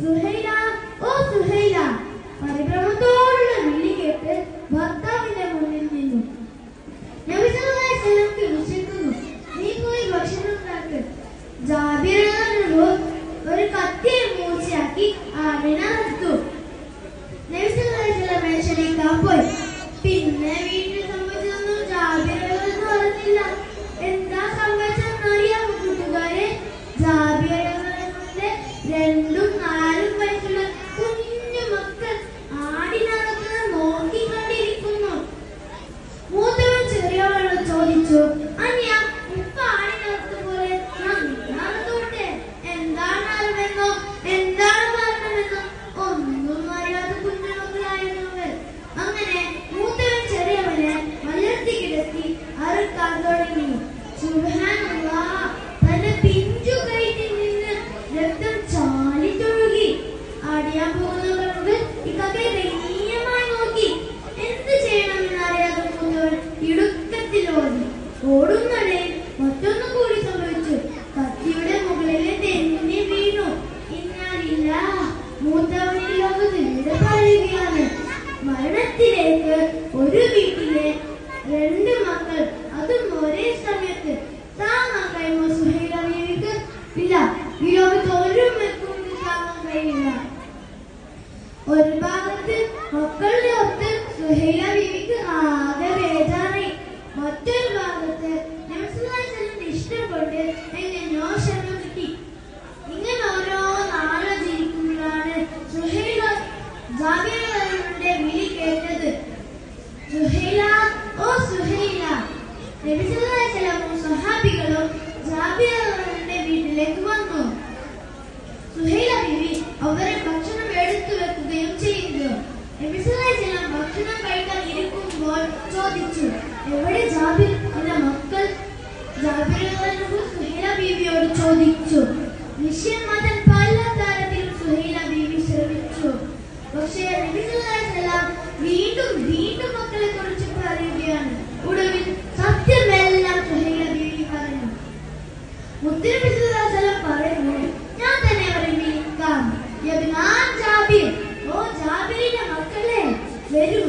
സുഹൈല, ഓ സുഹൈല. പരിഭ്രമത്തോടുള്ള വിളി കേട്ട് ഭർത്താവിന്റെ മുന്നിൽ നിന്നു. നബി സല്ലല്ലാഹു അലൈഹി വസല്ലമക്ക് വിശക്കുന്നു. നീ പോയി ഭക്ഷണം ഉണ്ടാക്ക്. ജാബിർ ഒരു കത്തിയെ മൂർച്ചയാക്കി ആമിന എടുത്തു. നബി സല്ലല്ലാഹു അലൈഹി വസല്ലം ക്ഷണിക്കാൻ പോയി. പിന്നെ വീട്ടിൽ സംഭവിച്ചതൊന്നും ജാബിർ പറഞ്ഞില്ല. എന്താ സംഭവിച്ചതെന്ന് അറിയാമോ കൂട്ടുകാരെ? ജാബിർ രണ്ടും നാലും വയസ്സുള്ള കുഞ്ഞു മക്കൾ ആടി നടക്കുന്നത് നോക്കിക്കൊണ്ടിരിക്കുന്നു. മൂത്തവൻ ചെറിയവളോട് ചോദിച്ചു, അന്യ ഉപ്പ ആടി നടത്തുന്ന പോലെ നടന്നോട്ടെ, എന്താണ് അറിവെന്നോ എന്താണ് കാരണമെന്നോ ഒന്നും അറിയാത്ത കുഞ്ഞുമക്കളായിരുന്നു അവർ. അങ്ങനെ മൂത്തവൻ ചെറിയവനെ മലർത്തി കിടത്തി അറുക്കാൻ തുടങ്ങി. സുബ്ഹാനല്ലാഹ്, തന്റെ പിഞ്ചു കൈയിൽ നിന്ന് രക്തം ചാലിത്തൊഴുകി. ആടിയാൻ പോകുന്നവർക്ക് ഇതൊക്കെ ദയനീയമായി നോക്കി. എന്ത് ചെയ്യണമെന്ന് അറിയാതെ മൂത്തവൻ ഇടുക്കത്തിൽ ഓടി. ഓടുന്നിടയിൽ മറ്റൊന്നു കൂടി സംഭവിച്ചു. കത്തിയുടെ മുകളിൽ തെന്നി വീണു. ഇന്നാലില്ല, മൂത്തവനിൽ ലോകത്തിന്റെ പറയുകയാണ്. മരണത്തിലേക്ക് ഒരു വീട്ടിലെ രണ്ട് മക്കൾ, അതും ഒരേ സമയത്ത്. താങ്ങാൻ കഴിയുമോ സുഹൈല ബീവിക്ക്? ഇല്ല, ഈ ലോകത്ത് ഒരു മക്കളും താങ്ങാൻ കഴിയില്ല. ഒരു ഭാഗത്ത് മക്കളുടെ ഒത്ത് സുഹൈല ബീവിക്ക് ആകെ ബേജാറായി. മറ്റൊരു ഭാഗത്ത് നബി സല്ലല്ലാഹു അലൈഹി വസല്ലം ഇഷ്ടം കൊണ്ട് എങ്ങനെയോ ക്ഷമ കിട്ടി. ഇങ്ങനെ ഓരോ ആലോചിക്കുമ്പോഴാണ് സുഹൈല ജാബിറിന്റെ വിളി കേട്ടത്. സുഹൈല, ഓ സുഹൈല. നബി സല്ലല്ലാഹു അലൈഹി വസല്ലം സ്വഹാബികളും ജാബിറിന്റെ വീട്ടിലേക്ക് വന്നു. സുഹൈല ബീവി അവരെ ഭക്ഷണം എടുത്തു വെക്കുകയും ചെയ്തു. നബി സല്ലല്ലാഹു അലൈഹി വസല്ലം ഭക്ഷണം കഴിക്കാൻ ഇരിക്കുമ്പോൾ ചോദിച്ചു, എവിടെ ജാബിർ, എന്റെ മക്കൾ? ജാബിർ സുഹൈല ബീവിയോട് ചോദിച്ചു. വിഷയം മാറ്റാൻ പല തരത്തിലും സുഹൈല ബീവി ശ്രമിച്ചു. പക്ഷേ നബി സല്ലല്ലാഹു അലൈഹി വസല്ലം വീണ്ടും വീണ്ടും മക്കളെ കുറിച്ച് പറയുകയാണ്. ഒടുവിൽ സത്യമെല്ലാം സുഹൈല ബീവി പറഞ്ഞു. മുത്തുനബി സല്ലല്ലാഹു അലൈഹി വസല്ലം പറയുന്നു, ഞാൻ തന്നെ അവരെ വിളിക്കാം. ജാബിർ, ഓ ജാബിറിന്റെ മക്കളെ, വരൂ.